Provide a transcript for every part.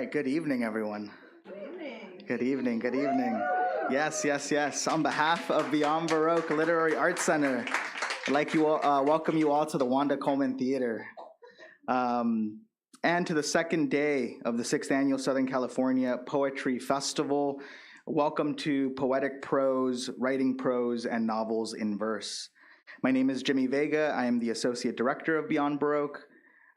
right, good evening, everyone. Good evening. Good evening, good evening. Yes, yes, yes. On behalf of Beyond Baroque Literary Arts Center, I'd like you all, welcome you all to the Wanda Coleman Theater. And to the second day of the 6th Annual Southern California Poetry Festival. Welcome to Poetic Prose, Writing Prose, and Novels in Verse. My name is Jimmy Vega. I am the Associate Director of Beyond Baroque.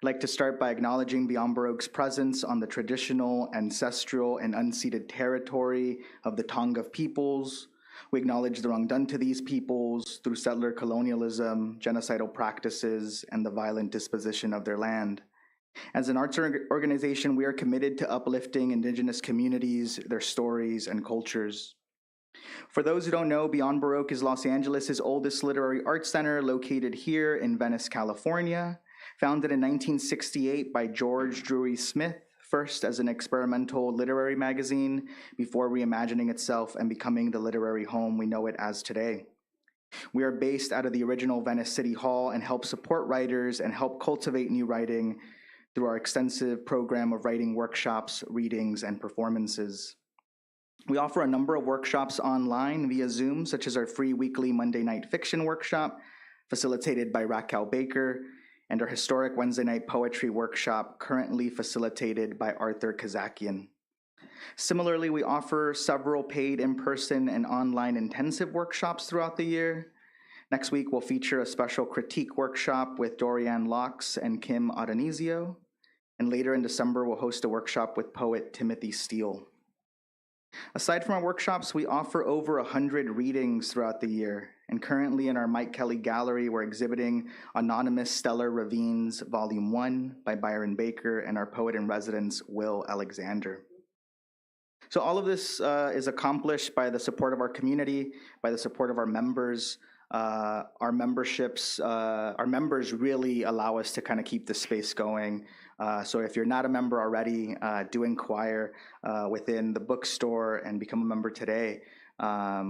I'd like to start by acknowledging Beyond Baroque's presence on the traditional, ancestral, and unceded territory of the Tonga peoples. We acknowledge the wrong done to these peoples through settler colonialism, genocidal practices, and the violent disposition of their land. As an arts organization, we are committed to uplifting Indigenous communities, their stories, and cultures. For those who don't know, Beyond Baroque is Los Angeles' oldest literary arts center, located here in Venice, California. Founded in 1968 by George Drury Smith, first as an experimental literary magazine, before reimagining itself and becoming the literary home we know it as today. We are based out of the original Venice City Hall and help support writers and help cultivate new writing through our extensive program of writing workshops, readings, and performances. We offer a number of workshops online via Zoom, such as our free weekly Monday night fiction workshop, facilitated by Raquel Baker, and our historic Wednesday night poetry workshop, currently facilitated by Arthur Kazakian. Similarly, we offer several paid in-person and online intensive workshops throughout the year. Next week, we'll feature a special critique workshop with Dorianne Locks and Kim Adonisio. And later in December, we'll host a workshop with poet Timothy Steele. Aside from our workshops, we offer over 100 readings throughout the year. And currently in our Mike Kelly Gallery, we're exhibiting Anonymous Stellar Ravines, Volume 1 by Byron Baker and our poet-in-residence, Will Alexander. So all of this is accomplished by the support of our community, by the support of our members. Our members really allow us to kind of keep the space going. So if you're not a member already, do inquire within the bookstore and become a member today.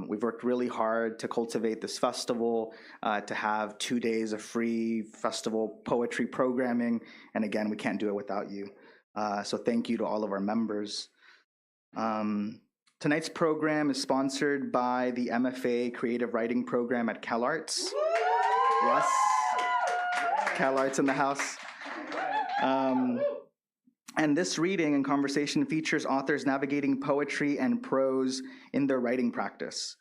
We've worked really hard to cultivate this festival, to have 2 days of free festival poetry programming. And again, we can't do it without you. So thank you to all of our members. Tonight's program is sponsored by the MFA Creative Writing Program at CalArts. Yes, CalArts in the house. And this reading and conversation features authors navigating poetry and prose in their writing practice.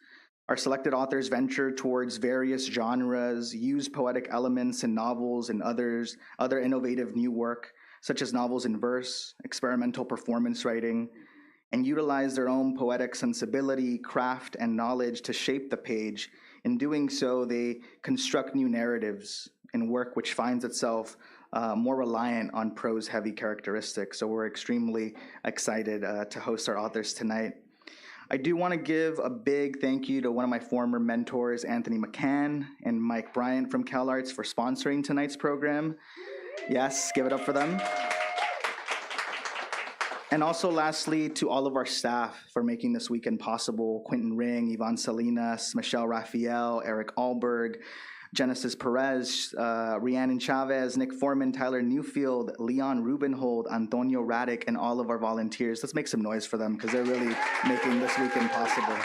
Our selected authors venture towards various genres, use poetic elements in novels and other innovative new work, such as novels in verse, experimental performance writing, and utilize their own poetic sensibility, craft, and knowledge to shape the page. In doing so, they construct new narratives in work which finds itself more reliant on prose-heavy characteristics. So we're extremely excited to host our authors tonight. I do want to give a big thank you to one of my former mentors, Anthony McCann and Mike Bryant from CalArts, for sponsoring tonight's program. Yes, give it up for them. And also, lastly, to all of our staff for making this weekend possible: Quentin Ring, Yvonne Salinas, Michelle Raphael, Eric Alberg, Genesis Perez, Rhiannon Chavez, Nick Foreman, Tyler Newfield, Leon Rubenhold, Antonio Radic, and all of our volunteers. Let's make some noise for them because they're really making this weekend possible.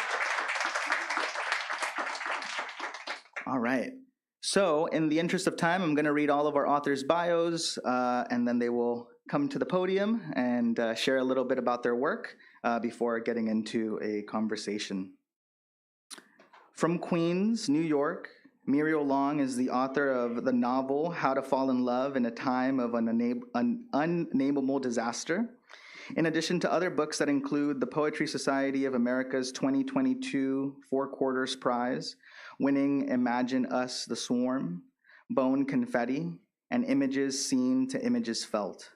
All right. So in the interest of time, I'm going to read all of our authors' bios, and then they will come to the podium and share a little bit about their work before getting into a conversation. From Queens, New York, Muriel Long is the author of the novel How to Fall in Love in a Time of an Unnameable Disaster, in addition to other books that include the Poetry Society of America's 2022 Four Quarters Prize, winning Imagine Us, the Swarm, Bone Confetti, and Images Seen to Images Felt.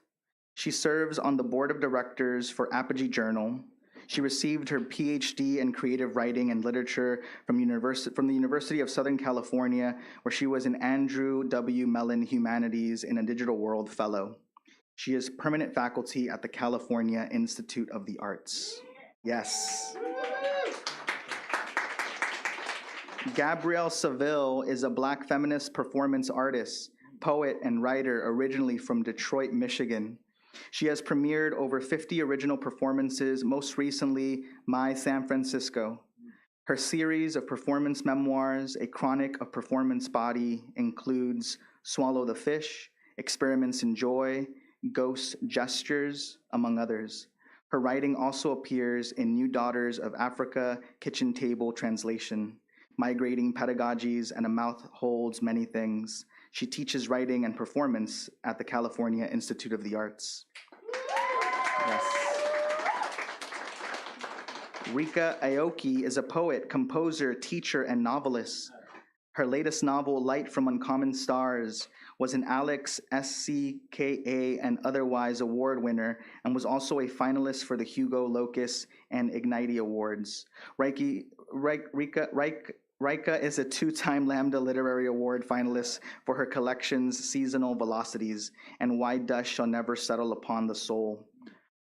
She serves on the board of directors for Apogee Journal. She received her PhD in creative writing and literature from the University of Southern California, where she was an Andrew W. Mellon Humanities in a Digital World Fellow. She is permanent faculty at the California Institute of the Arts. Yes. Gabrielle Seville is a Black feminist performance artist, poet, and writer originally from Detroit, Michigan. She has premiered over 50 original performances, most recently, My San Francisco. Her series of performance memoirs, A Chronic of Performance Body, includes Swallow the Fish, Experiments in Joy, Ghost Gestures, among others. Her writing also appears in New Daughters of Africa, Kitchen Table Translation, Migrating Pedagogies, and A Mouth Holds Many Things. She teaches writing and performance at the California Institute of the Arts. Yes. Rika Aoki is a poet, composer, teacher, and novelist. Her latest novel, Light from Uncommon Stars, was an Alex SCKA and Otherwise Award winner and was also a finalist for the Hugo, Locus, and Ignites Awards. Rika is a two-time Lambda Literary Award finalist for her collections Seasonal Velocities and Why Dust Shall Never Settle Upon the Soul.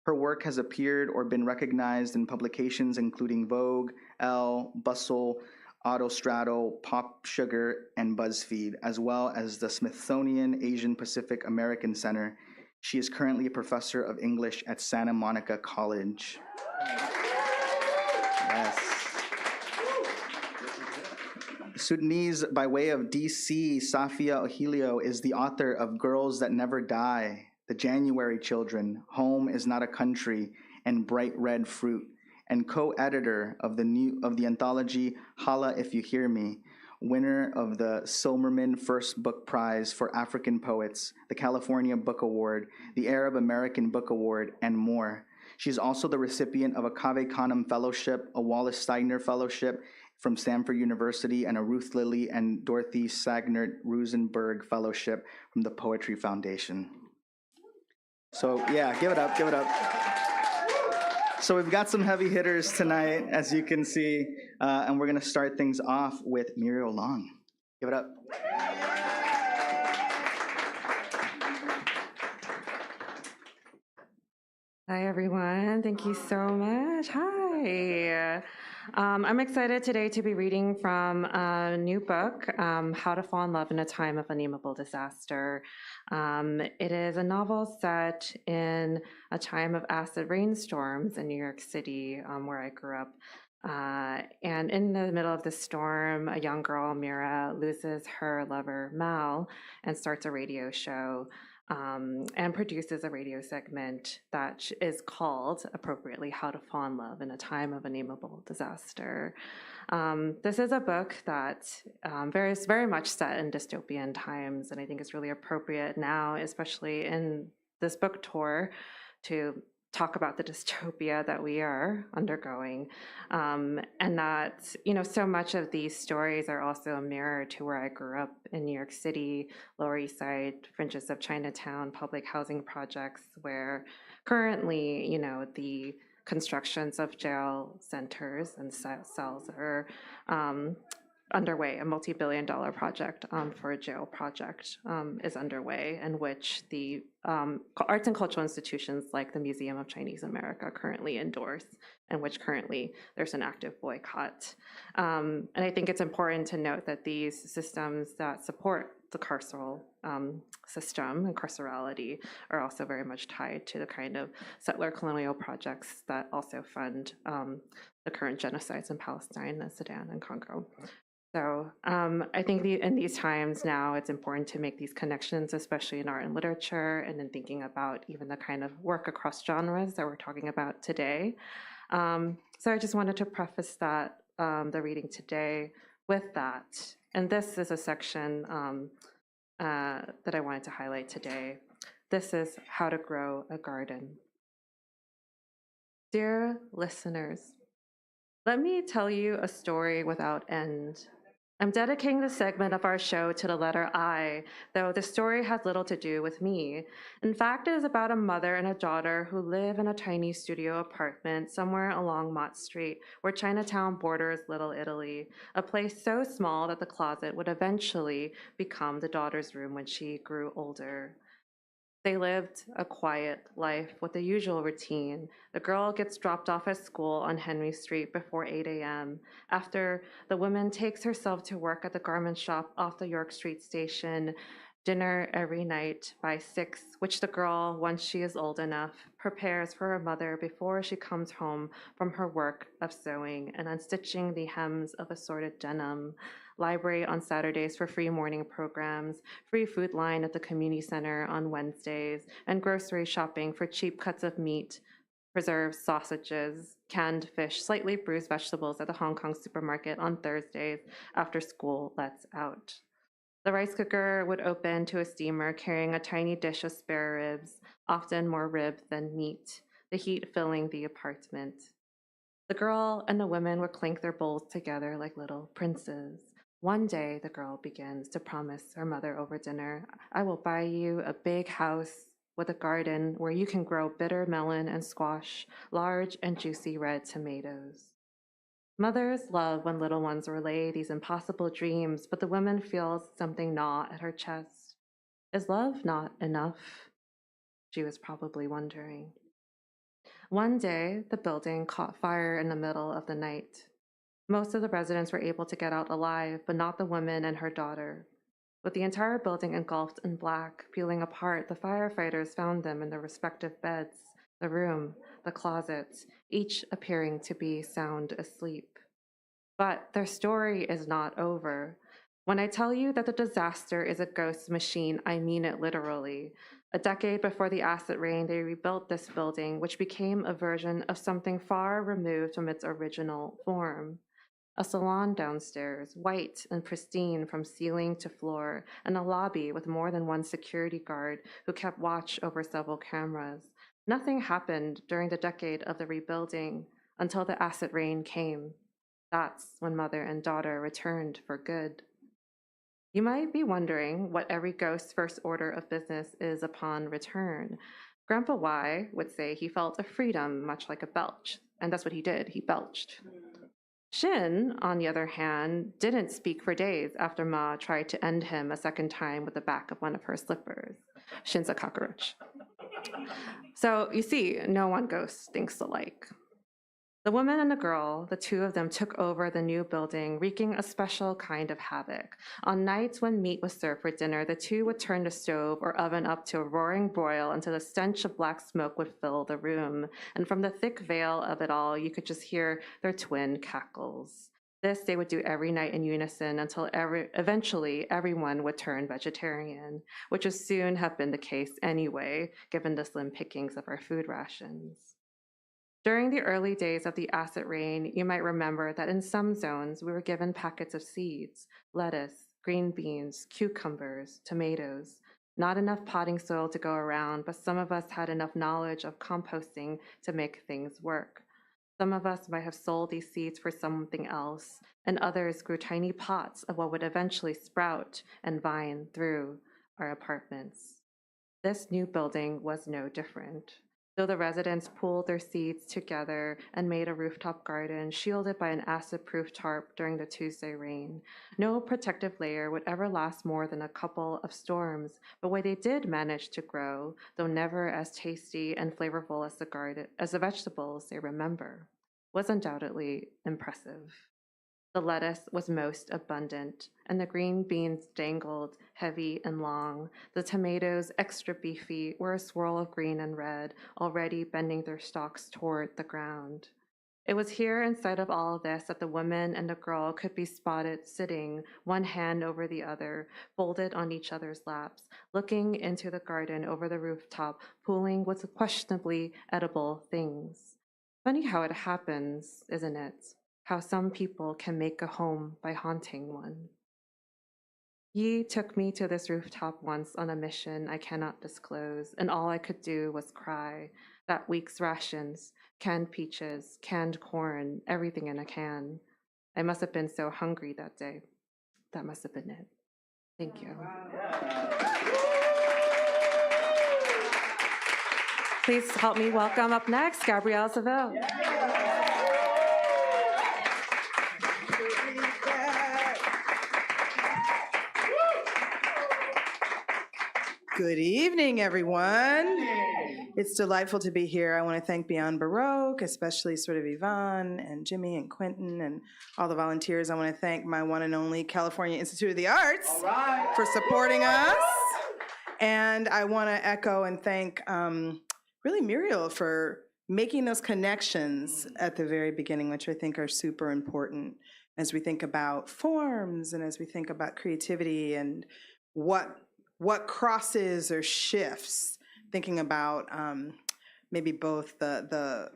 Her work has appeared or been recognized in publications including Vogue, Elle, Bustle, Autostraddle, Pop Sugar, and BuzzFeed, as well as the Smithsonian Asian Pacific American Center. She is currently a professor of English at Santa Monica College. Yes. Sudanese by way of DC, Safia Ohilio is the author of Girls That Never Die, The January Children, Home Is Not a Country, and Bright Red Fruit, and co-editor of the anthology Holla If You Hear Me, winner of the Silberman First Book Prize for African Poets, the California Book Award, the Arab American Book Award, and more. She's also the recipient of a Cave Canem Fellowship, a Wallace Steiner Fellowship from Stanford University, and a Ruth Lilly and Dorothy Sagnert Rosenberg Fellowship from the Poetry Foundation. So yeah, give it up, give it up. So we've got some heavy hitters tonight, as you can see, and we're gonna start things off with Muriel Long. Give it up. Hi, everyone. Thank you so much. Hi. I'm excited today to be reading from a new book, How to Fall in Love in a Time of Unnamable Disaster. It is a novel set in a time of acid rainstorms in New York City, where I grew up. And in the middle of the storm, a young girl, Mira, loses her lover, Mal, and starts a radio show. And produces a radio segment that is called, appropriately, How to Fall in Love in a Time of Unnamable Disaster. This is a book that is very much set in dystopian times, and I think it's really appropriate now, especially in this book tour, to talk about the dystopia that we are undergoing, and that, so much of these stories are also a mirror to where I grew up in New York City, Lower East Side, fringes of Chinatown, public housing projects, where currently, the constructions of jail centers and cells are underway. A multi-billion-dollar project for a jail project is underway, in which the arts and cultural institutions like the Museum of Chinese America currently endorse, and which currently there's an active boycott. And I think it's important to note that these systems that support the carceral system and carcerality are also very much tied to the kind of settler colonial projects that also fund the current genocides in Palestine, and Sudan, and Congo. So I think in these times now, it's important to make these connections, especially in art and literature, and in thinking about even the kind of work across genres that we're talking about today. So I just wanted to preface that, the reading today, with that. And this is a section that I wanted to highlight today. This is How to Grow a Garden. Dear listeners, let me tell you a story without end. I'm dedicating this segment of our show to the letter I, though the story has little to do with me. In fact, it is about a mother and a daughter who live in a tiny studio apartment somewhere along Mott Street, where Chinatown borders Little Italy, a place so small that the closet would eventually become the daughter's room when she grew older. They lived a quiet life with the usual routine. The girl gets dropped off at school on Henry Street before 8 a.m. After, the woman takes herself to work at the garment shop off the York Street station Dinner every night by 6, which the girl, once she is old enough, prepares for her mother before she comes home from her work of sewing and unstitching the hems of assorted denim. Library on Saturdays for free morning programs, free food line at the community center on Wednesdays, and grocery shopping for cheap cuts of meat, preserved sausages, canned fish, slightly bruised vegetables at the Hong Kong supermarket on Thursdays after school lets out. The rice cooker would open to a steamer carrying a tiny dish of spare ribs, often more rib than meat, the heat filling the apartment. The girl and the women would clink their bowls together like little princes. One day, the girl begins to promise her mother over dinner, "I will buy you a big house with a garden where you can grow bitter melon and squash, large and juicy red tomatoes." Mothers love when little ones relay these impossible dreams, but the woman feels something gnaw at her chest. Is love not enough? She was probably wondering. One day, the building caught fire in the middle of the night. Most of the residents were able to get out alive, but not the woman and her daughter. With the entire building engulfed in black, peeling apart, the firefighters found them in their respective beds, the room, the closets, each appearing to be sound asleep. But their story is not over. When I tell you that the disaster is a ghost machine, I mean it literally. A decade before the acid rain, they rebuilt this building, which became a version of something far removed from its original form. A salon downstairs, white and pristine from ceiling to floor, and a lobby with more than one security guard who kept watch over several cameras. Nothing happened during the decade of the rebuilding until the acid rain came. That's when mother and daughter returned for good. You might be wondering what every ghost's first order of business is upon return. Grandpa Y would say he felt a freedom much like a belch, and that's what he did, he belched. Shin, on the other hand, didn't speak for days after Ma tried to end him a second time with the back of one of her slippers. Shin's a cockroach. So you see, no one ghost thinks alike. The woman and the girl, the two of them took over the new building, wreaking a special kind of havoc. On nights when meat was served for dinner, the two would turn the stove or oven up to a roaring broil until the stench of black smoke would fill the room. And from the thick veil of it all, you could just hear their twin cackles. This they would do every night in unison until eventually everyone would turn vegetarian, which would soon have been the case anyway, given the slim pickings of our food rations. During the early days of the acid rain, you might remember that in some zones we were given packets of seeds, lettuce, green beans, cucumbers, tomatoes. Not enough potting soil to go around, but some of us had enough knowledge of composting to make things work. Some of us might have sold these seeds for something else, and others grew tiny pots of what would eventually sprout and vine through our apartments. This new building was no different. Though the residents pooled their seeds together and made a rooftop garden shielded by an acid-proof tarp during the Tuesday rain, no protective layer would ever last more than a couple of storms, but what they did manage to grow, though never as tasty and flavorful as the vegetables they remember, was undoubtedly impressive. The lettuce was most abundant, and the green beans dangled, heavy and long. The tomatoes, extra beefy, were a swirl of green and red, already bending their stalks toward the ground. It was here, in sight of all of this, that the woman and the girl could be spotted sitting, one hand over the other, folded on each other's laps, looking into the garden over the rooftop, pooling with questionably edible things. Funny how it happens, isn't it? How some people can make a home by haunting one. Yi took me to this rooftop once on a mission I cannot disclose, and all I could do was cry. That week's rations, canned peaches, canned corn, everything in a can. I must have been so hungry that day. That must have been it. Thank you. Please help me welcome up next, Gabrielle Seville. Good evening, everyone. It's delightful to be here. I want to thank Beyond Baroque, especially sort of Yvonne and Jimmy and Quentin and all the volunteers. I want to thank my one and only California Institute of the Arts for supporting us. And I want to echo and thank really Muriel for making those connections at the very beginning, which I think are super important as we think about forms and as we think about creativity and what crosses or shifts, thinking about maybe both the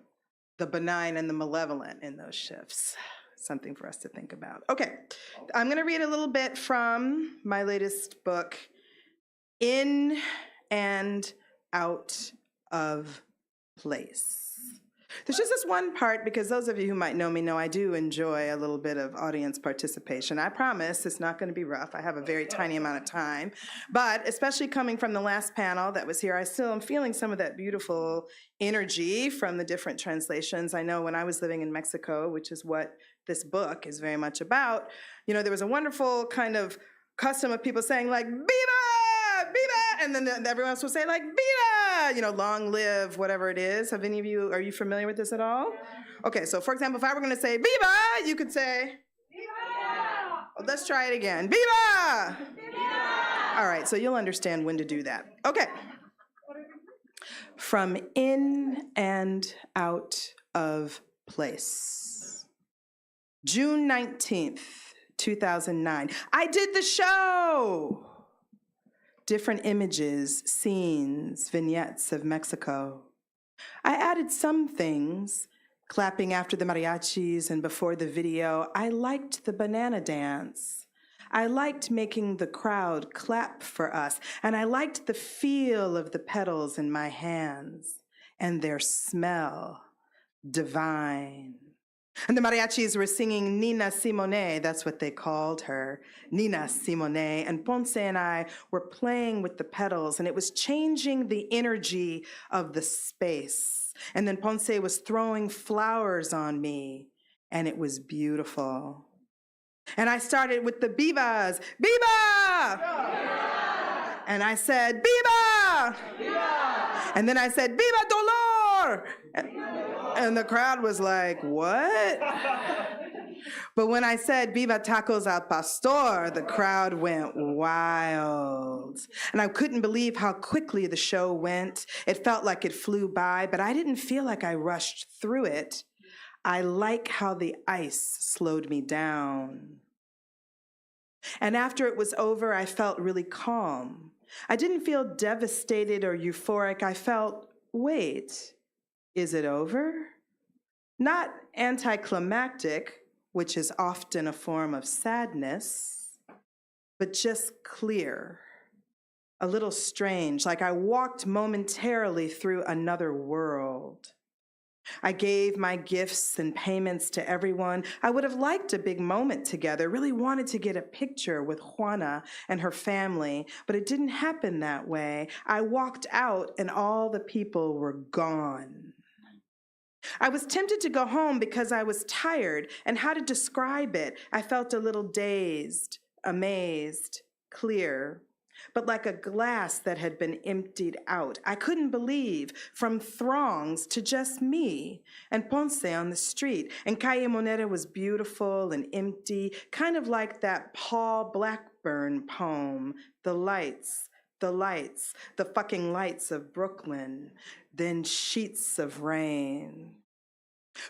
benign and the malevolent in those shifts. Something for us to think about. Okay, I'm going to read a little bit from my latest book, In and Out of Place. There's just this one part, because those of you who might know me know I do enjoy a little bit of audience participation. I promise it's not going to be rough. I have a very tiny amount of time. But especially coming from the last panel that was here, I still am feeling some of that beautiful energy from the different translations. I know when I was living in Mexico, which is what this book is very much about, you know, there was a wonderful kind of custom of people saying like, Viva! Viva! And then everyone else would say like, Viva! You know, long live, whatever it is. Have any of you, are you familiar with this at all? Okay, so for example, if I were going to say Viva, you could say, Viva! Oh, let's try it again. Viva! Viva! All right, so you'll understand when to do that. Okay. From In and Out of Place. June 19th, 2009. I did the show! Different images, scenes, vignettes of Mexico. I added some things, clapping after the mariachis and before the video. I liked the banana dance. I liked making the crowd clap for us, and I liked the feel of the petals in my hands and their smell, divine. And the mariachis were singing Nina Simone, that's what they called her, Nina Simone. And Ponce and I were playing with the petals, and it was changing the energy of the space. And then Ponce was throwing flowers on me, and it was beautiful. And I started with the vivas, viva! Viva! And I said, viva! Viva! And then I said, viva dolor! And the crowd was like, what? But when I said, viva tacos al pastor, the crowd went wild. And I couldn't believe how quickly the show went. It felt like it flew by, but I didn't feel like I rushed through it. I like how the ice slowed me down. And after it was over, I felt really calm. I didn't feel devastated or euphoric. I felt, wait, is it over? Not anticlimactic, which is often a form of sadness, but just clear, a little strange, like I walked momentarily through another world. I gave my gifts and payments to everyone. I would have liked a big moment together, really wanted to get a picture with Juana and her family, but it didn't happen that way. I walked out and all the people were gone. I was tempted to go home because I was tired, and how to describe it? I felt a little dazed, amazed, clear, but like a glass that had been emptied out. I couldn't believe, from throngs to just me and Ponce on the street. And Calle Moneda was beautiful and empty, kind of like that Paul Blackburn poem, The Lights, the fucking lights of Brooklyn, then sheets of rain.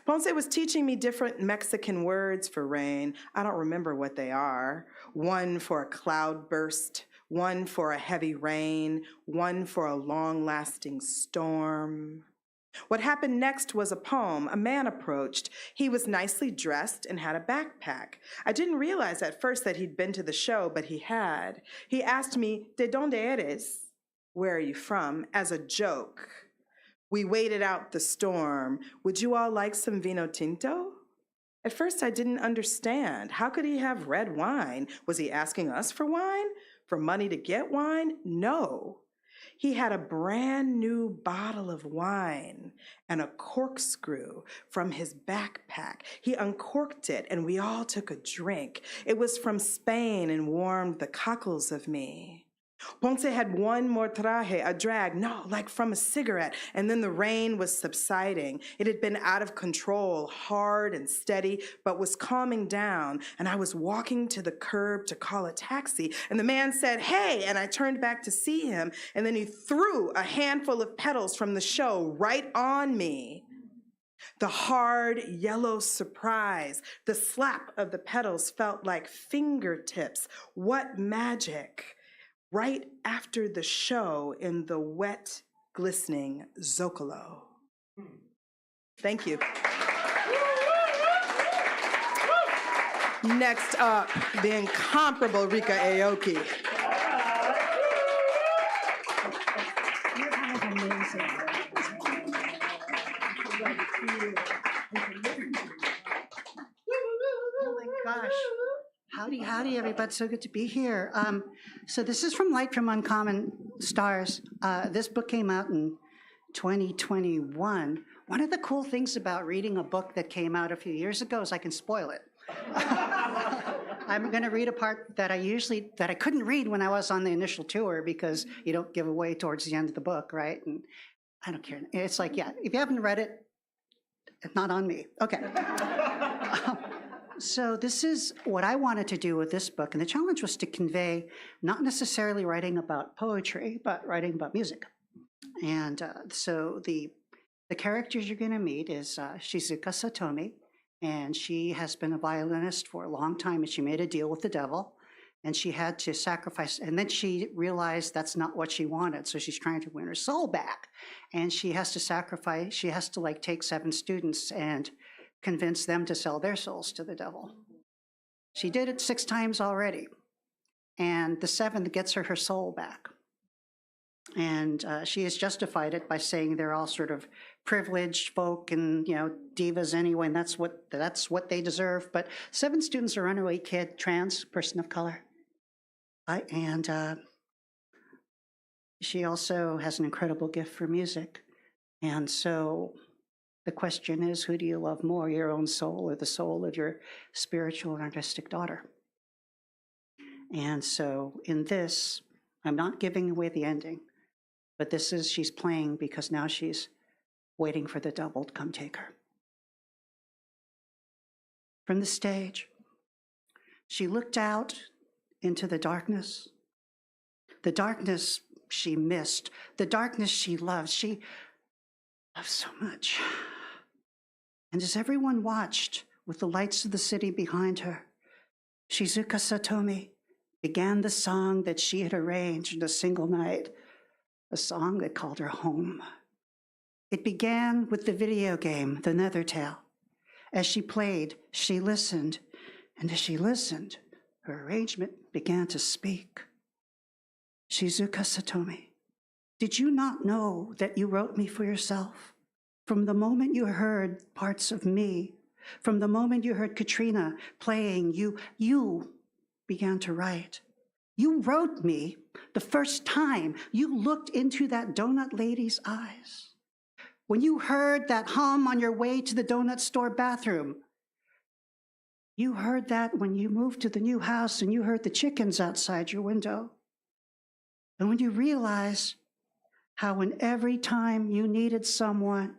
Ponce was teaching me different Mexican words for rain. I don't remember what they are. One for a cloudburst, one for a heavy rain, one for a long-lasting storm. What happened next was a poem. A man approached. He was nicely dressed and had a backpack. I didn't realize at first that he'd been to the show, but he had. He asked me, ¿De dónde eres? Where are you from? As a joke. We waited out the storm. Would you all like some vino tinto? At first, I didn't understand. How could he have red wine? Was he asking us for wine? For money to get wine? No. He had a brand new bottle of wine and a corkscrew from his backpack. He uncorked it, and we all took a drink. It was from Spain and warmed the cockles of me. Ponce had one more traje, a drag, no, like from a cigarette, and then the rain was subsiding. It had been out of control, hard and steady, but was calming down, and I was walking to the curb to call a taxi, and the man said, "Hey," and I turned back to see him, and then he threw a handful of petals from the show right on me. The hard yellow surprise, the slap of the petals felt like fingertips. What magic! Right after the show in the wet, glistening Zocalo. Thank you. Next up, the incomparable Rika Aoki. Oh my gosh. Howdy, everybody. So good to be here. So this is from Light from Uncommon Stars. This book came out in 2021. One of the cool things about reading a book that came out a few years ago is I can spoil it. I'm going to read a part that I couldn't read when I was on the initial tour because you don't give away towards the end of the book, right? And I don't care. It's like, yeah, if you haven't read it, it's not on me. Okay. So this is what I wanted to do with this book, and the challenge was to convey not necessarily writing about poetry, but writing about music. And so the characters you're going to meet is Shizuka Satomi, and she has been a violinist for a long time, and she made a deal with the devil, and she had to sacrifice, and then she realized that's not what she wanted, so she's trying to win her soul back, and she has to sacrifice, she has to like take 7 students and convince them to sell their souls to the devil. She did it 6 times already, and the 7th gets her soul back. And she has justified it by saying they're all sort of privileged folk and, you know, divas anyway, and that's what they deserve. But 7 students are runaway kid, trans, person of color. And she also has an incredible gift for music. And so the question is, who do you love more, your own soul or the soul of your spiritual and artistic daughter? And so in this, I'm not giving away the ending, but this is, she's playing because now she's waiting for the devil to come take her. From the stage, she looked out into the darkness she missed, the darkness she loved. She loved so much. And as everyone watched with the lights of the city behind her, Shizuka Satomi began the song that she had arranged in a single night, a song that called her home. It began with the video game, The Nethertale. As she played, she listened, and as she listened, her arrangement began to speak. Shizuka Satomi, did you not know that you wrote me for yourself? From the moment you heard parts of me, from the moment you heard Katrina playing, you began to write. You wrote me the first time you looked into that donut lady's eyes. When you heard that hum on your way to the donut store bathroom, you heard that when you moved to the new house and you heard the chickens outside your window. And when you realized how when every time you needed someone,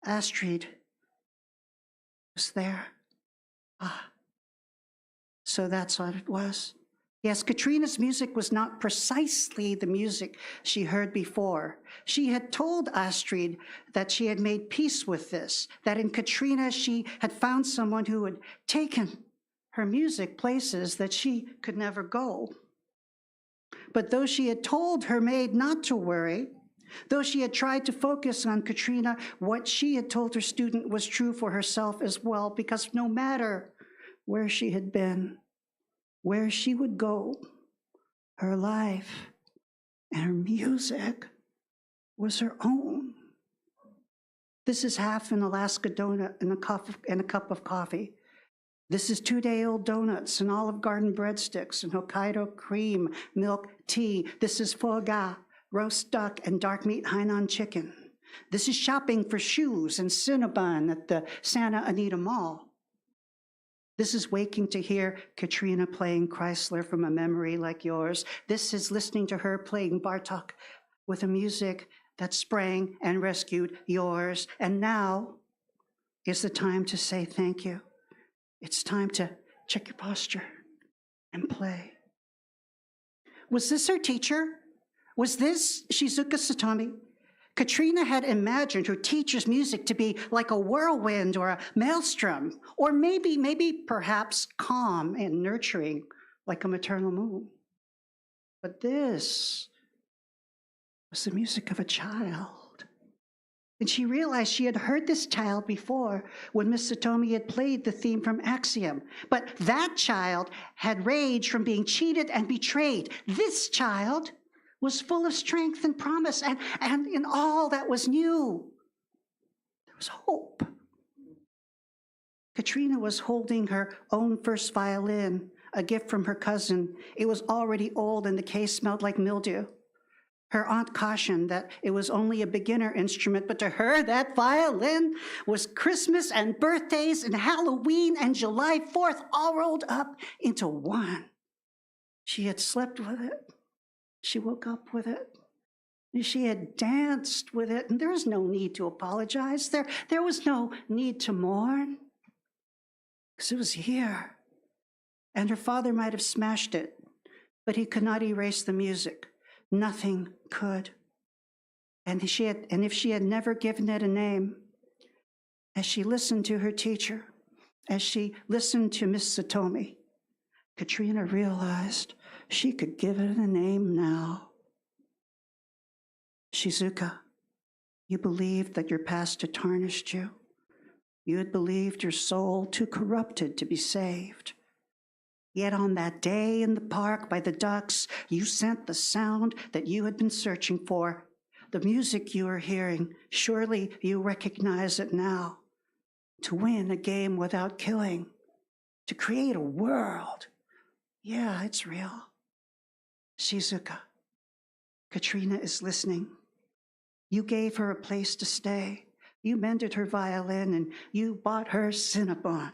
Astrid was there. So that's what it was. Yes, Katrina's music was not precisely the music she heard before. She had told Astrid that she had made peace with this, that in Katrina she had found someone who had taken her music places that she could never go. But though she had told her maid not to worry, though she had tried to focus on Katrina, what she had told her student was true for herself as well, because no matter where she had been, where she would go, her life and her music was her own. This is half an Alaska donut and a cup of coffee. This is 2-day-old donuts and Olive Garden breadsticks and Hokkaido cream, milk, tea. This is foie gras, roast duck, and dark meat Hainan chicken. This is shopping for shoes and Cinnabon at the Santa Anita Mall. This is waking to hear Katrina playing Chrysler from a memory like yours. This is listening to her playing Bartok with a music that sprang and rescued yours. And now is the time to say thank you. It's time to check your posture and play. Was this her teacher? Was this Shizuka Satomi? Katrina had imagined her teacher's music to be like a whirlwind or a maelstrom, or maybe perhaps calm and nurturing like a maternal moon. But this was the music of a child. And she realized she had heard this child before when Miss Satomi had played the theme from Axiom. But that child had rage from being cheated and betrayed. This child was full of strength and promise, and in all that was new, there was hope. Katrina was holding her own first violin, a gift from her cousin. It was already old and the case smelled like mildew. Her aunt cautioned that it was only a beginner instrument, but to her, that violin was Christmas and birthdays and Halloween and July 4th all rolled up into one. She had slept with it. She woke up with it. She had danced with it, and there was no need to apologize. There was no need to mourn, because it was here. And her father might have smashed it, but he could not erase the music. Nothing could. And if she had never given it a name, as she listened to her teacher, as she listened to Miss Satomi, Katrina realized she could give it a name now. Shizuka, you believed that your past had tarnished you. You had believed your soul too corrupted to be saved. Yet on that day in the park by the ducks, you sent the sound that you had been searching for. The music you were hearing, surely you recognize it now. To win a game without killing, to create a world. Yeah, it's real. Shizuka, Katrina is listening. You gave her a place to stay. You mended her violin and you bought her Cinnabon.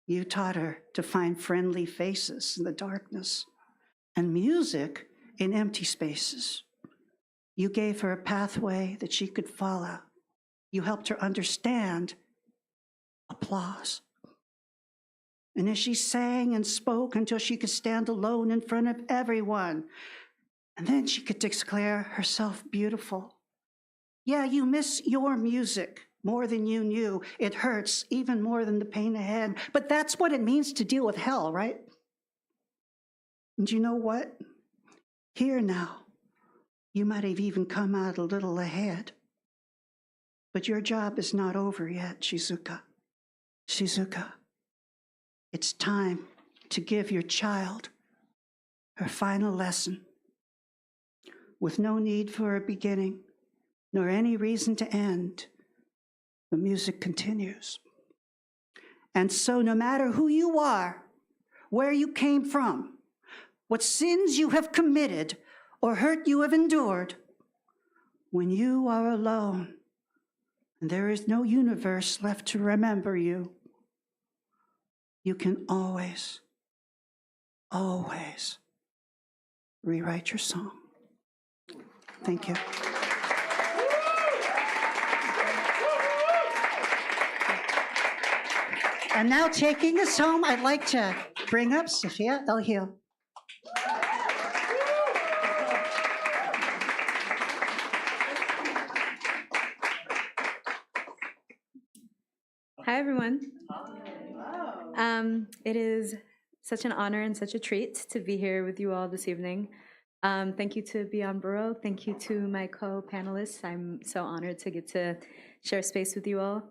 You taught her to find friendly faces in the darkness and music in empty spaces. You gave her a pathway that she could follow. You helped her understand applause. And as she sang and spoke until she could stand alone in front of everyone, and then she could declare herself beautiful. Yeah, you miss your music more than you knew. It hurts even more than the pain ahead. But that's what it means to deal with hell, right? And you know what? Here now, you might have even come out a little ahead. But your job is not over yet, Shizuka. Shizuka, it's time to give your child her final lesson. With no need for a beginning, nor any reason to end, the music continues. And so no matter who you are, where you came from, what sins you have committed or hurt you have endured, when you are alone and there is no universe left to remember you, you can always, always rewrite your song. Thank you. And now taking us home, I'd like to bring up Sophia El Hill. Hi, everyone. It is such an honor and such a treat to be here with you all this evening. Thank you to Beyond Baroque. Thank you to my co-panelists. I'm so honored to get to share space with you all.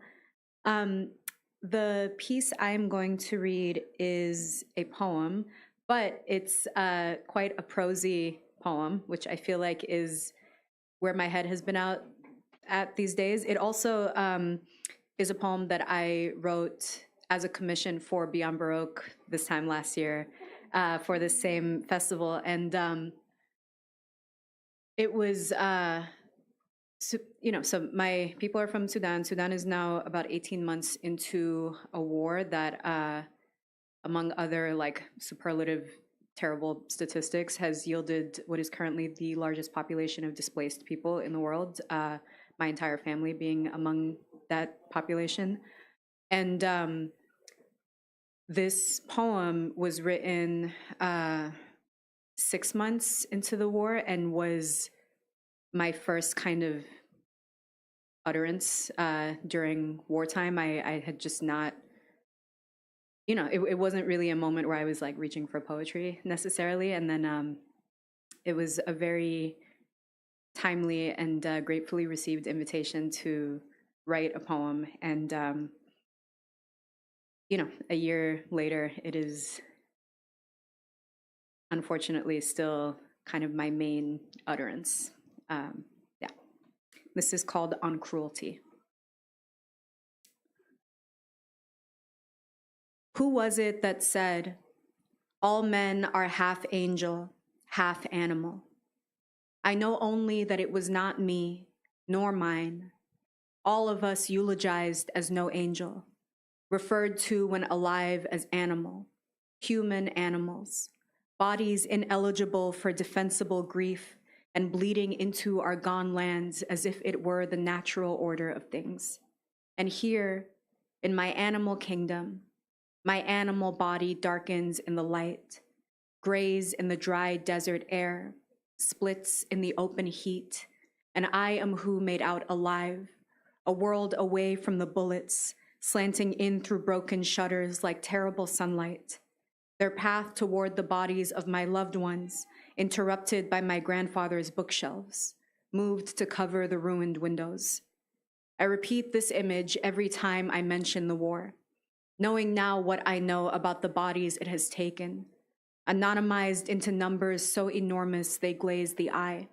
The piece I'm going to read is a poem, but it's quite a prosy poem, which I feel like is where my head has been at these days. It also is a poem that I wrote as a commission for Beyond Baroque this time last year for this same festival. And it was so my people are from Sudan. Sudan is now about 18 months into a war that, among other like superlative terrible statistics, has yielded what is currently the largest population of displaced people in the world, my entire family being among that population. And this poem was written 6 months into the war and was my first kind of utterance during wartime. I had just not, it wasn't really a moment where I was like reaching for poetry necessarily. And then it was a very timely and gratefully received invitation to write a poem. And, a year later, it is unfortunately still kind of my main utterance. Yeah. This is called On Cruelty. Who was it that said, all men are half angel, half animal? I know only that it was not me, nor mine. All of us eulogized as no angel, referred to when alive as animal, human animals, bodies ineligible for defensible grief and bleeding into our gone lands as if it were the natural order of things. And here, in my animal kingdom, my animal body darkens in the light, grays in the dry desert air, splits in the open heat, and I am who made out alive, a world away from the bullets, slanting in through broken shutters like terrible sunlight, their path toward the bodies of my loved ones, interrupted by my grandfather's bookshelves, moved to cover the ruined windows. I repeat this image every time I mention the war, knowing now what I know about the bodies it has taken, anonymized into numbers so enormous they glaze the eye,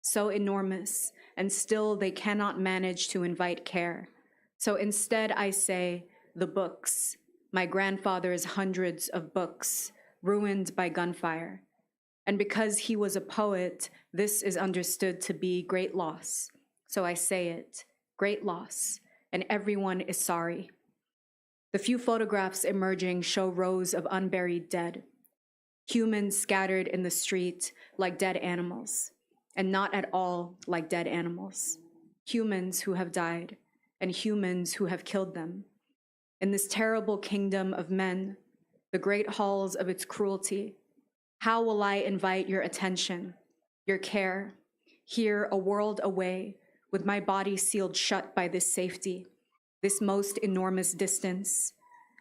so enormous, and still they cannot manage to invite care. So instead I say, the books, my grandfather's hundreds of books, ruined by gunfire. And because he was a poet, this is understood to be great loss. So I say it, great loss, and everyone is sorry. The few photographs emerging show rows of unburied dead, humans scattered in the street like dead animals, and not at all like dead animals. Humans who have died, and humans who have killed them. In this terrible kingdom of men, the great halls of its cruelty, how will I invite your attention, your care, here a world away, with my body sealed shut by this safety, this most enormous distance?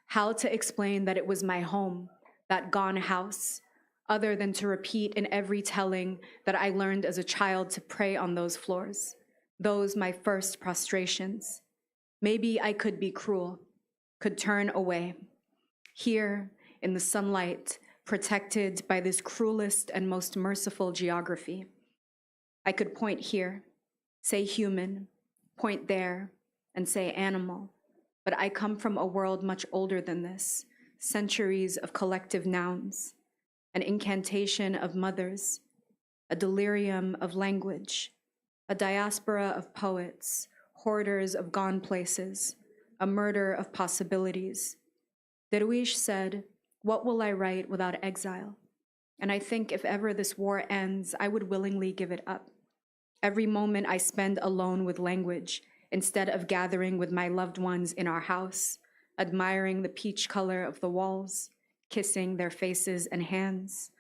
How to explain that it was my home, that gone house, other than to repeat in every telling that I learned as a child to pray on those floors, those my first prostrations. Maybe I could be cruel, could turn away. Here, in the sunlight, protected by this cruelest and most merciful geography, I could point here, say human, point there, and say animal. But I come from a world much older than this, centuries of collective nouns, an incantation of mothers, a delirium of language, a diaspora of poets, hoarders of gone places, a murder of possibilities. Derwish said, "What will I write without exile?" And I think if ever this war ends, I would willingly give it up. Every moment I spend alone with language, instead of gathering with my loved ones in our house, admiring the peach color of the walls, kissing their faces and hands.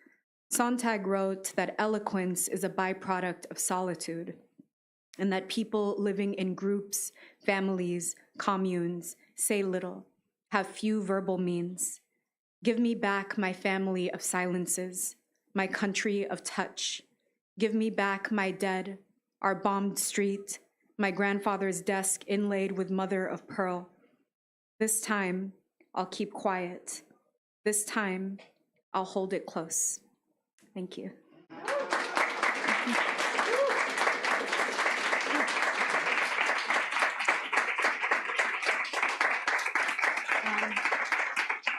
Sontag wrote that eloquence is a byproduct of solitude, and that people living in groups, families, communes, say little, have few verbal means. Give me back my family of silences, my country of touch. Give me back my dead, our bombed street, my grandfather's desk inlaid with mother of pearl. This time, I'll keep quiet. This time, I'll hold it close. Thank you.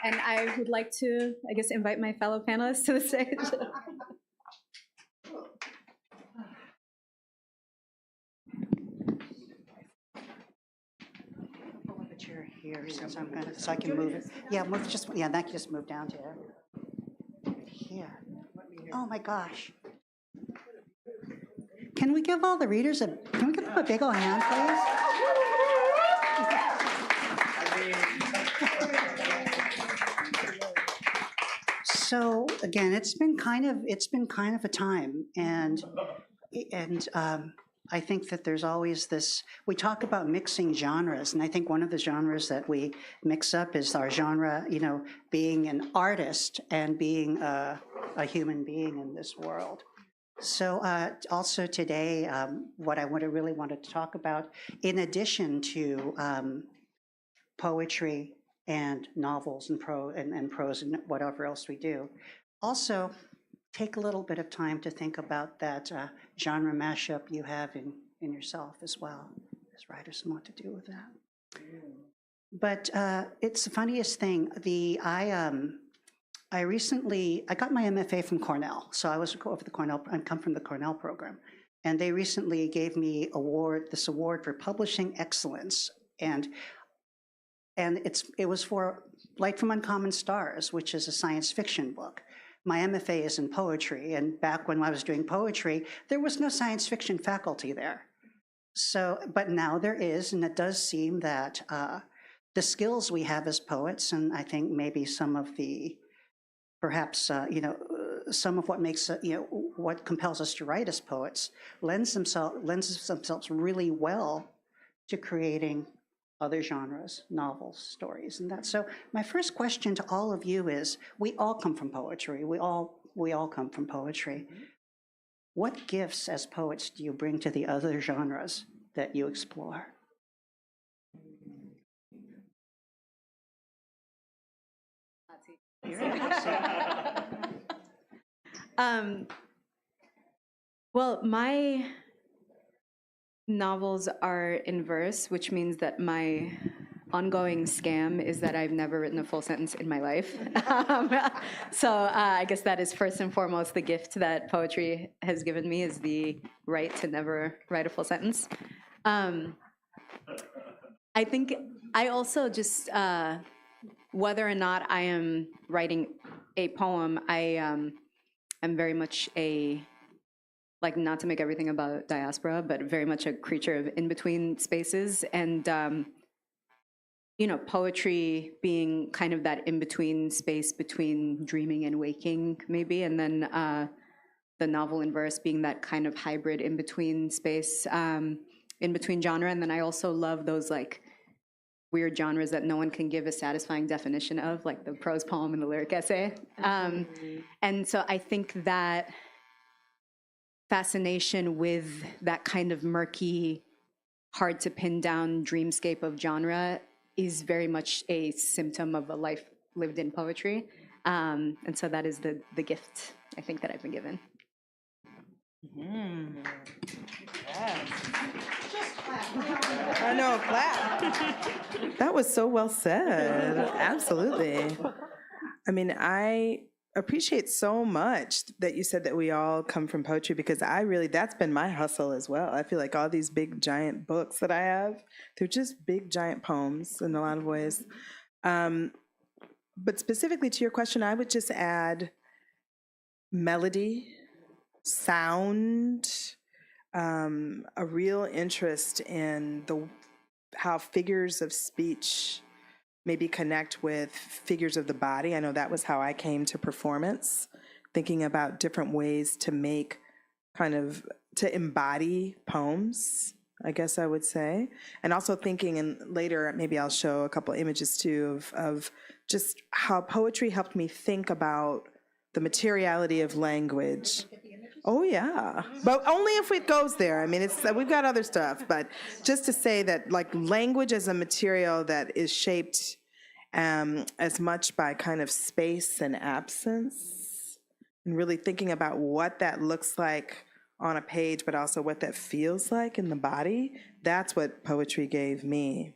And I would like to, I guess, invite my fellow panelists to the stage. chair here since I'm gonna, so I can move it. Yeah, that can just move down to here. Oh my gosh. Can we give all the readers can we give them a big old hand, please? So again, it's been kind of a time, and I think that there's always this. We talk about mixing genres, and I think one of the genres that we mix up is our genre, being an artist and being a human being in this world. So also today, what I really wanted to talk about, in addition to poetry and novels and prose and whatever else we do, also take a little bit of time to think about that genre mashup you have in yourself as well, as writers, and what to do with that. But it's the funniest thing. I got my MFA from Cornell, so I was over the Cornell. I come from the Cornell program, and they recently gave me this award for publishing excellence, and it was for Light from Uncommon Stars, which is a science fiction book. My MFA is in poetry, and back when I was doing poetry, there was no science fiction faculty there. So, but now there is, and it does seem that the skills we have as poets, and I think maybe some of the, perhaps, some of what makes, what compels us to write as poets, lends themselves really well to creating other genres, novels, stories, and that. So my first question to all of you is, we all come from poetry. We all come from poetry. What gifts as poets do you bring to the other genres that you explore? Well, my novels are in verse, which means that my ongoing scam is that I've never written a full sentence in my life. So I guess that is first and foremost the gift that poetry has given me, is the right to never write a full sentence. I think I also just, whether or not I am writing a poem, I'm very much not to make everything about diaspora, but very much a creature of in-between spaces. And, poetry being kind of that in-between space between dreaming and waking, maybe, and then the novel in verse being that kind of hybrid in-between space, in-between genre. And then I also love those, weird genres that no one can give a satisfying definition of, like the prose poem and the lyric essay. And so I think that fascination with that kind of murky, hard to pin down dreamscape of genre is very much a symptom of a life lived in poetry. And so that is the gift, I think, that I've been given. Yes. I know, clap. That was so well said. Absolutely. I mean, I appreciate so much that you said that we all come from poetry, because that's been my hustle as well. I feel like all these big giant books that I have, they're just big giant poems in a lot of ways. But specifically to your question, I would just add melody, sound, a real interest in how figures of speech maybe connect with figures of the body. I know that was how I came to performance, thinking about different ways to to embody poems, I guess I would say. And also thinking, and later maybe I'll show a couple images too, of just how poetry helped me think about the materiality of language. Oh yeah, but only if it goes there. I mean, we've got other stuff, but just to say that language as a material that is shaped as much by kind of space and absence, and really thinking about what that looks like on a page, but also what that feels like in the body. That's what poetry gave me.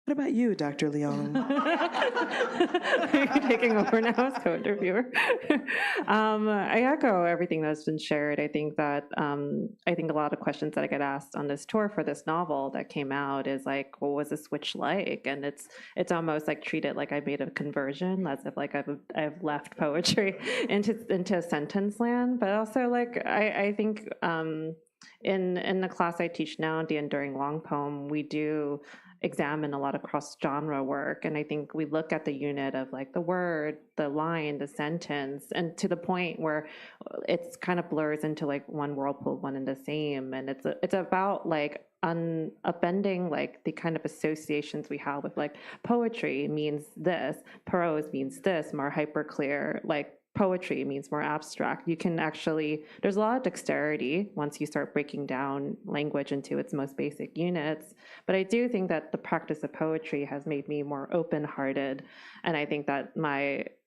What about you, Dr. Leong? You're taking over now as co-interviewer. I echo everything that's been shared. I think that I think a lot of questions that I get asked on this tour for this novel that came out is like, what was the switch like? And it's almost like treat it like I made a conversion, as if like I've left poetry into sentence land. But also like I think in the class I teach now, the Enduring Long Poem, we do examine a lot of cross-genre work, and I think we look at the unit of like the word, the line, the sentence, and to the point where it's kind of blurs into like one whirlpool, one and the same, and it's about like upending like the kind of associations we have with like poetry means this, prose means this, more hyper clear, like poetry means more abstract. You can actually, there's a lot of dexterity once you start breaking down language into its most basic units. But I do think that the practice of poetry has made me more open-hearted. And I think that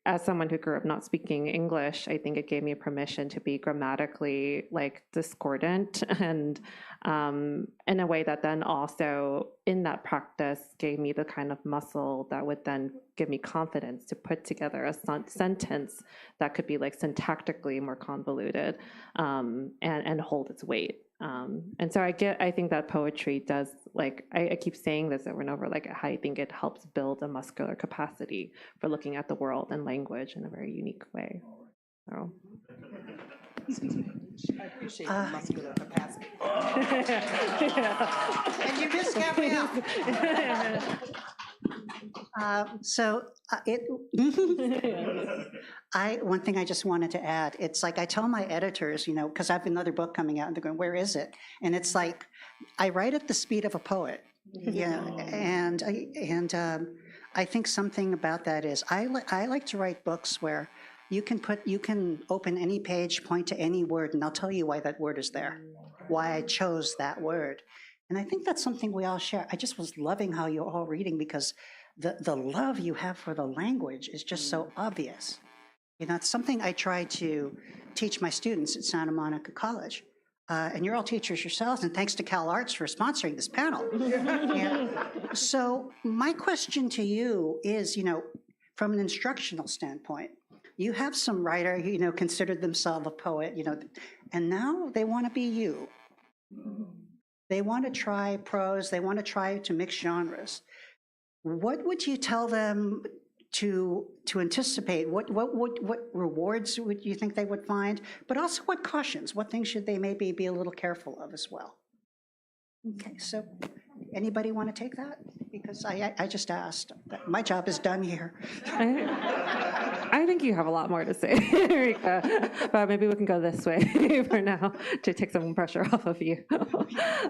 as someone who grew up not speaking English, I think it gave me permission to be grammatically like discordant and in a way that then also in that practice gave me the kind of muscle that would then give me confidence to put together a sentence that could be like syntactically more convoluted and hold its weight. And so I think that poetry does, like, I keep saying this over and over, like I think it helps build a muscular capacity for looking at the world and language in a very unique way. So. I appreciate the muscular capacity. And you missed Gabrielle. One thing I just wanted to add, it's like I tell my editors, because I have another book coming out, and they're going, "Where is it?" And it's like I write at the speed of a poet. Yeah, and I think something about that is I like to write books where you can open any page, point to any word, and I'll tell you why that word is there, why I chose that word. And I think that's something we all share. I just was loving how you're all reading, because the love you have for the language is just so obvious. It's something I try to teach my students at Santa Monica College. And you're all teachers yourselves, and thanks to Cal Arts for sponsoring this panel. So my question to you is, from an instructional standpoint, you have some writer, considered themselves a poet, and now they want to be you. They want to try prose, they want to try to mix genres. What would you tell them to anticipate? What rewards would you think they would find? But also what cautions, what things should they maybe be a little careful of as well? Okay, so anybody want to take that? Because I just asked. My job is done here. I think you have a lot more to say, Rika, but maybe we can go this way for now to take some pressure off of you.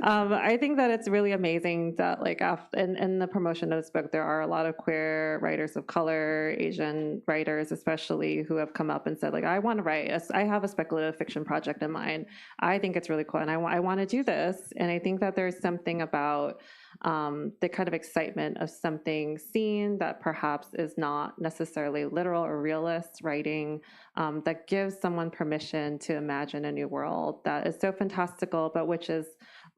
I think that it's really amazing that, like, in the promotion of this book, there are a lot of queer writers of color, Asian writers especially, who have come up and said, like, I want to write. I have a speculative fiction project in mind. I think it's really cool, and I want to do this. And I think that there's something about the kind of excitement of something seen that perhaps is not necessarily literal or realist writing, that gives someone permission to imagine a new world that is so fantastical, but which is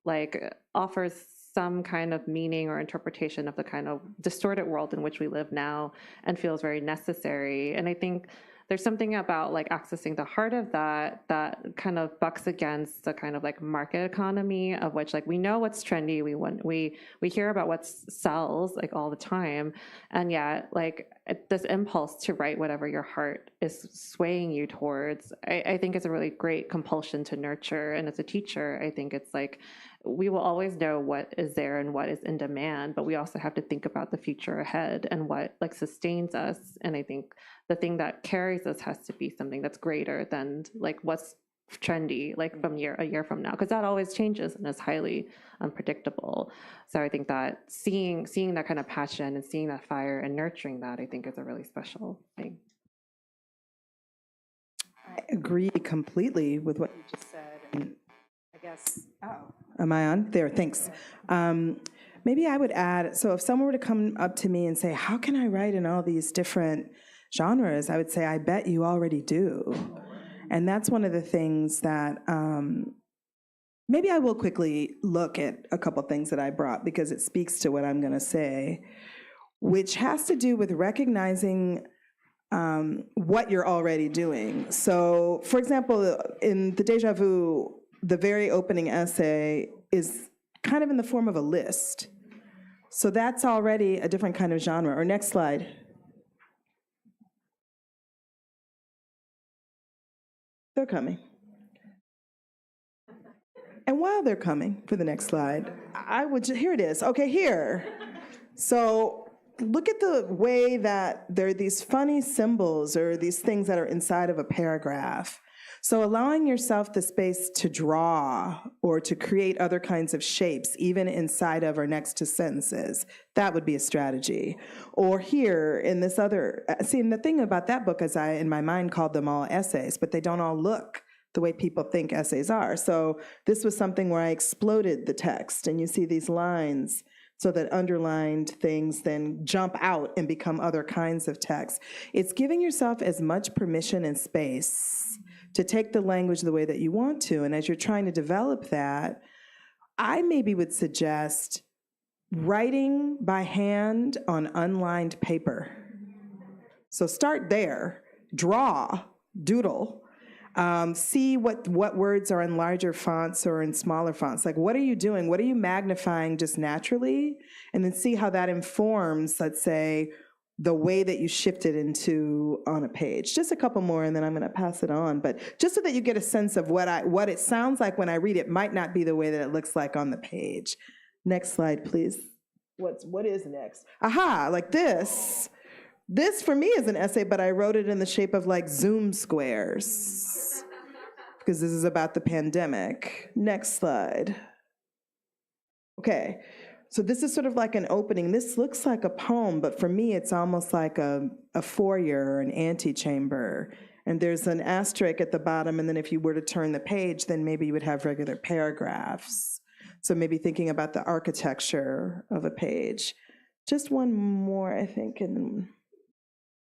like offers some kind of meaning or interpretation of the kind of distorted world in which we live now, and feels very necessary. And I think there's something about like accessing the heart of that kind of bucks against the kind of like market economy of which, like, we know what's trendy, we hear about what sells like all the time, and yet like this impulse to write whatever your heart is swaying you towards, I think it's a really great compulsion to nurture. And as a teacher, I think it's like we will always know what is there and what is in demand, but we also have to think about the future ahead and what like sustains us. And I think the thing that carries us has to be something that's greater than like what's trendy, like from a year from now, because that always changes and is highly unpredictable. So I think that seeing that kind of passion and seeing that fire and nurturing that, I think, is a really special thing. I agree completely with what you just said. And I guess, am I on? There, thanks. Maybe I would add, so if someone were to come up to me and say, how can I write in all these different genres? I would say, I bet you already do. And that's one of the things that maybe I will quickly look at a couple things that I brought because it speaks to what I'm going to say, which has to do with recognizing what you're already doing. So, for example, in the Déjà Vu, the very opening essay is kind of in the form of a list. So that's already a different kind of genre. Or next slide. They're coming. And while they're coming for the next slide, here it is. Okay, here. So look at the way that there are these funny symbols or these things that are inside of a paragraph. So allowing yourself the space to draw or to create other kinds of shapes, even inside of or next to sentences, that would be a strategy. Or here in this other, see, and the thing about that book is I, in my mind, called them all essays, but they don't all look the way people think essays are. So this was something where I exploded the text, and you see these lines so that underlined things then jump out and become other kinds of text. It's giving yourself as much permission and space to take the language the way that you want to. And as you're trying to develop that, I maybe would suggest writing by hand on unlined paper. So start there, draw, doodle, see what words are in larger fonts or in smaller fonts. Like, what are you doing? What are you magnifying just naturally? And then see how that informs, let's say, the way that you shift it into on a page. Just a couple more, and then I'm going to pass it on. But just so that you get a sense of what it sounds like when I read it might not be the way that it looks like on the page. Next slide, please. What is next? Aha, like this. This for me is an essay, but I wrote it in the shape of like Zoom squares because this is about the pandemic. Next slide. Okay. So this is sort of like an opening. This looks like a poem, but for me, it's almost like a foyer or an antechamber. And there's an asterisk at the bottom, and then if you were to turn the page, then maybe you would have regular paragraphs. So maybe thinking about the architecture of a page. Just one more, I think, and then...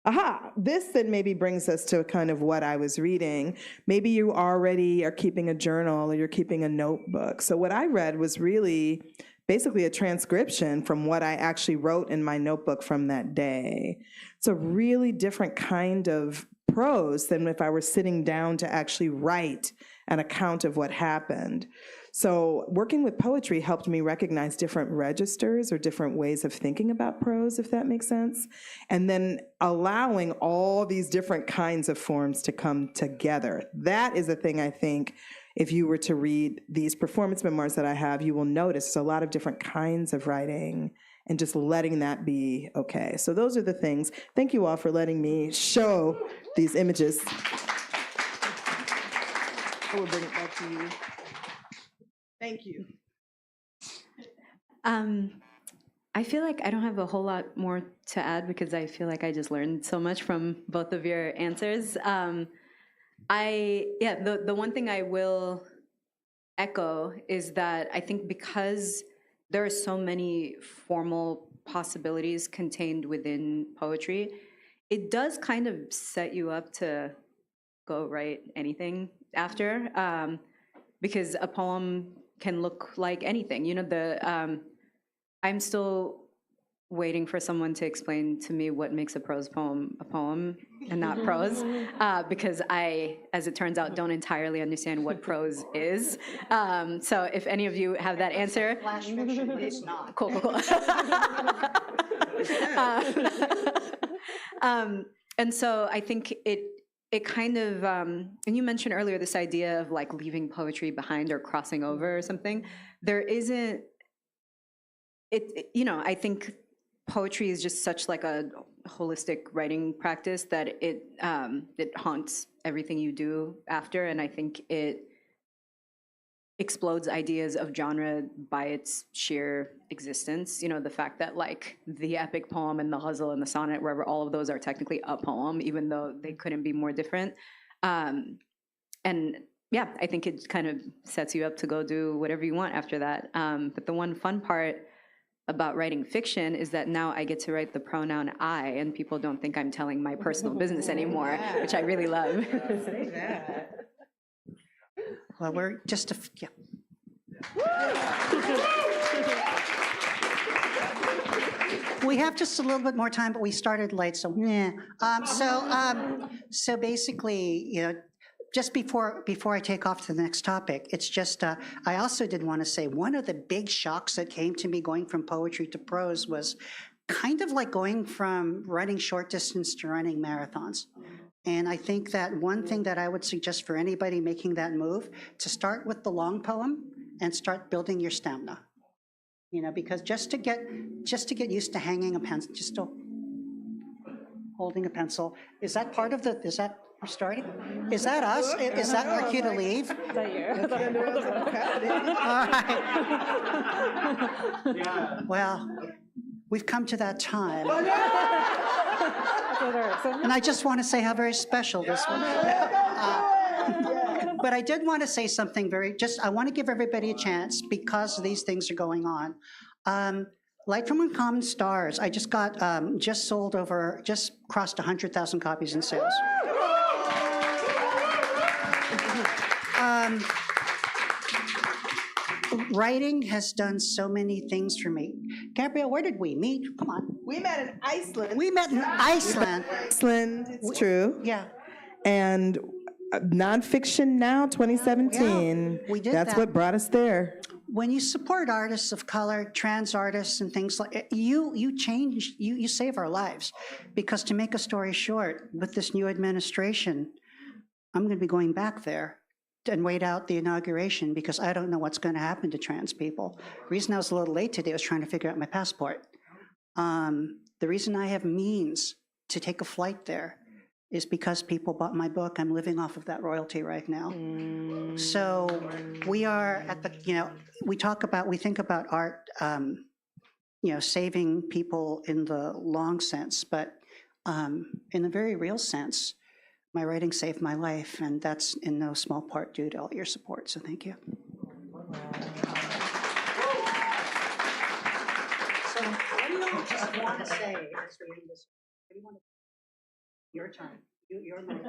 Aha, this then maybe brings us to kind of what I was reading. Maybe you already are keeping a journal or you're keeping a notebook. So what I read was really basically a transcription from what I actually wrote in my notebook from that day. It's a really different kind of prose than if I were sitting down to actually write an account of what happened. So working with poetry helped me recognize different registers or different ways of thinking about prose, if that makes sense, and then allowing all these different kinds of forms to come together. That is a thing I think if you were to read these performance memoirs that I have, you will notice a lot of different kinds of writing and just letting that be okay. So those are the things. Thank you all for letting me show these images. I will bring it back to you. Thank you. I feel like I don't have a whole lot more to add because I feel like I just learned so much from both of your answers. The one thing I will echo is that I think because there are so many formal possibilities contained within poetry, it does kind of set you up to go write anything after, because a poem can look like anything. You know, I'm still waiting for someone to explain to me what makes a prose poem a poem and not prose, because I, as it turns out, don't entirely understand what prose is. So if any of you have that answer. Flash fiction, but it's not. Cool. And so I think it kind of, and you mentioned earlier this idea of like leaving poetry behind or crossing over or something. There isn't, I think poetry is just such like a holistic writing practice that it haunts everything you do after, and I think it explodes ideas of genre by its sheer existence. You know, the fact that like the epic poem and the ghazal and the sonnet, wherever all of those are technically a poem, even though they couldn't be more different. And yeah, I think it kind of sets you up to go do whatever you want after that. But the one fun part about writing fiction is that now I get to write the pronoun I, and people don't think I'm telling my personal business anymore, which I really love. Well, we're just yeah. We have just a little bit more time, but we started late, so yeah. So basically, just before I take off to the next topic, it's just I also did want to say one of the big shocks that came to me going from poetry to prose was kind of like going from running short distance to running marathons. And I think that one thing that I would suggest for anybody making that move, to start with the long poem and start building your stamina. Because just to get used to hanging a pencil, just to holding a pencil, is that part of is that we're starting? Is that us? Is that our cue to leave? Is that you? All right. Well, we've come to that time. And I just want to say how very special this was. But I did want to say something I want to give everybody a chance because these things are going on. Light from Uncommon Stars, I just crossed 100,000 copies in sales. Writing has done so many things for me. Gabrielle, where did we meet? Come on. We met in Iceland. Iceland, it's true. Yeah. And Nonfiction Now 2017. Yeah, we did That's that. what brought us there. When you support artists of color, trans artists, and things like you change, you save our lives. Because to make a story short, with this new administration, I'm going to be going back there and wait out the inauguration because I don't know what's going to happen to trans people. The reason I was a little late today was trying to figure out my passport. The reason I have means to take a flight there is because people bought my book. I'm living off of that royalty right now. So we are at the, we think about art, saving people in the long sense, but in the very real sense, my writing saved my life, and that's in no small part due to all your support, so thank you. So what do you just want to say as we end this? What do you want to? Your time. Your time.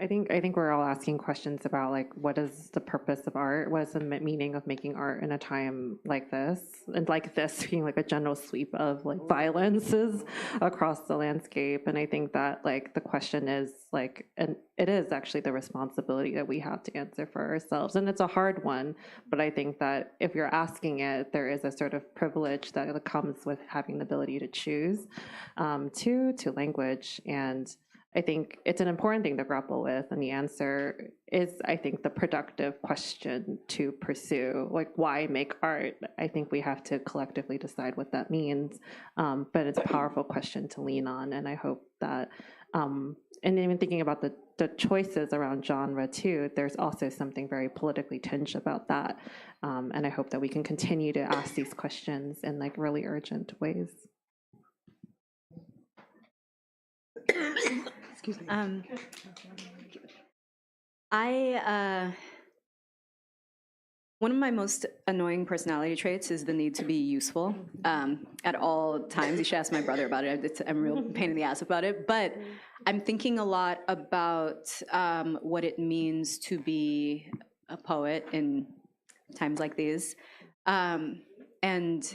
I think we're all asking questions about like what is the purpose of art? What is the meaning of making art in a time like this? And like this being like a general sweep of like violences across the landscape. And I think that like the question is like, and it is actually the responsibility that we have to answer for ourselves. And it's a hard one, but I think that if you're asking it, there is a sort of privilege that comes with having the ability to choose to language. And I think it's an important thing to grapple with, and the answer is, I think, the productive question to pursue. Like, why make art? I think we have to collectively decide what that means, but it's a powerful question to lean on, and I hope that, and even thinking about the choices around genre too, there's also something very politically tinged about that, and I hope that we can continue to ask these questions in like really urgent ways. Excuse me. One of my most annoying personality traits is the need to be useful at all times. You should ask my brother about it. I'm a real pain in the ass about it. But I'm thinking a lot about what it means to be a poet in times like these, and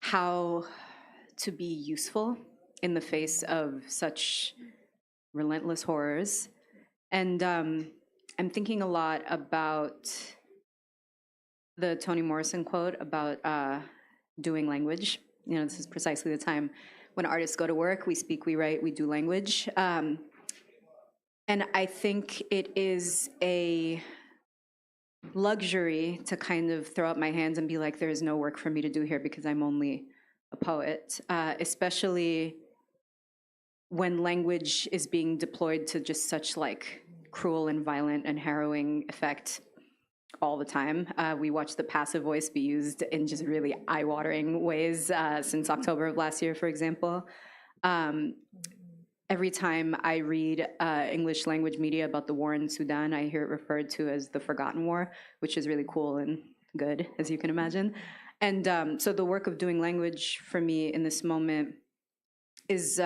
how to be useful in the face of such relentless horrors. And I'm thinking a lot about the Toni Morrison quote about doing language. This is precisely the time when artists go to work, we speak, we write, we do language. And I think it is a luxury to kind of throw up my hands and be like, there is no work for me to do here because I'm only a poet, especially when language is being deployed to just such like cruel and violent and harrowing effect all the time. We watched the passive voice be used in just really eye-watering ways since October of last year, for example. Every time I read English language media about the war in Sudan, I hear it referred to as the Forgotten War, which is really cool and good, as you can imagine. And so the work of doing language for me in this moment is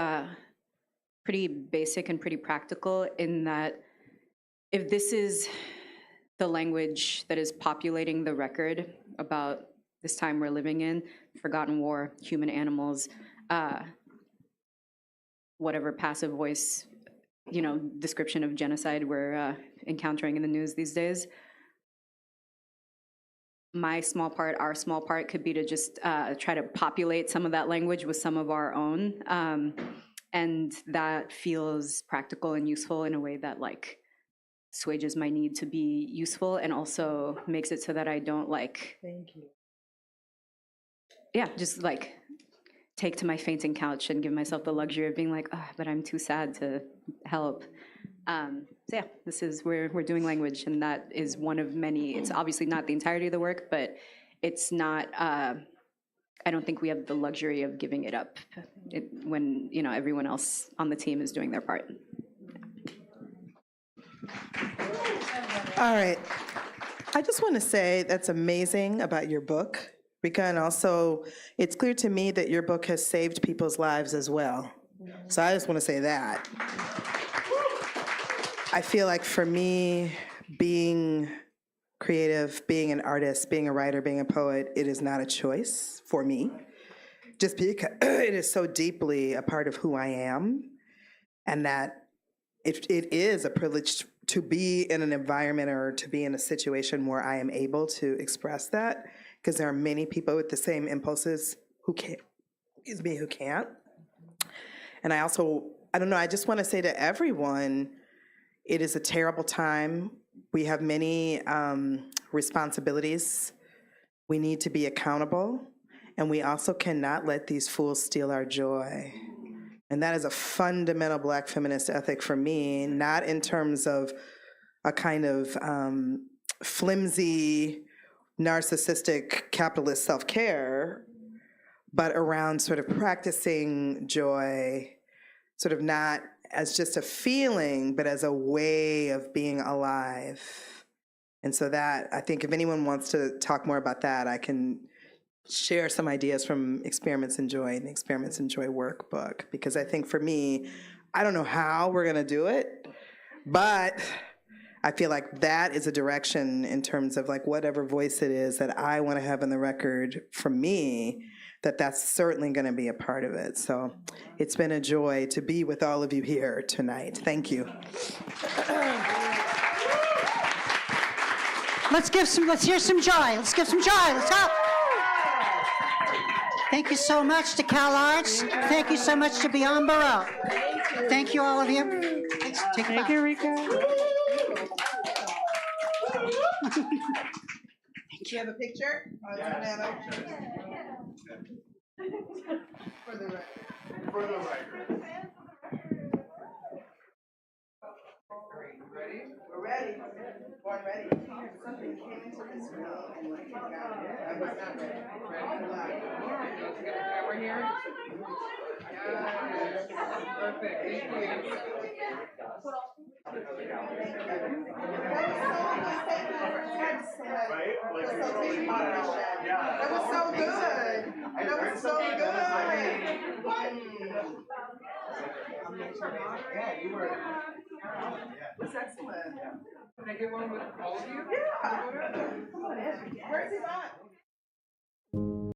pretty basic and pretty practical in that if this is the language that is populating the record about this time we're living in, forgotten war, human animals, whatever passive voice, description of genocide we're encountering in the news these days, my small part, our small part could be to just try to populate some of that language with some of our own. And that feels practical and useful in a way that assuages my need to be useful and also makes it so that I don't Thank you. yeah, just take to my fainting couch and give myself the luxury of being but I'm too sad to help. So yeah, this is where we're doing language, and that is one of many. It's obviously not the entirety of the work, but it's not, I don't think we have the luxury of giving it up when, everyone else on the team is doing their part. All right. I just want to say that's amazing about your book, Rika, and also it's clear to me that your book has saved people's lives as well. So I just want to say that. I feel like for me, being creative, being an artist, being a writer, being a poet, it is not a choice for me, just because it is so deeply a part of who I am, and that it is a privilege to be in an environment or to be in a situation where I am able to express that, because there are many people with the same impulses who can't, who can't. And I don't know, I just want to say to everyone, it is a terrible time. We have many responsibilities. We need to be accountable. And we also cannot let these fools steal our joy. And that is a fundamental Black feminist ethic for me, not in terms of a kind of flimsy, narcissistic, capitalist self-care, but around sort of practicing joy, sort of not as just a feeling, but as a way of being alive. And so that, I think if anyone wants to talk more about that, I can share some ideas from Experiments in Joy and the Experiments in Joy workbook. Because I think for me, I don't know how we're gonna do it, but I feel like that is a direction in terms of whatever voice it is that I wanna have in the record for me, that's certainly going to be a part of it. So it's been a joy to be with all of you here tonight. Thank you. Let's hear some joy. Let's give some joy. Let's go. Thank you so much to Cal Arts. Thank you so much to Beyond Baroque. Thank you, all of you. Thank you, Rika. Do you have a picture? For the record. For the record. Ready? We're ready. Born ready. Something came into this room and when it got here, I was not ready. Ready? Let's get the camera here. Yes. Perfect. Thank you. That was so good. That was so good. Yeah, you were. That's excellent. Can I get one with all of you? Yeah. Where's it at?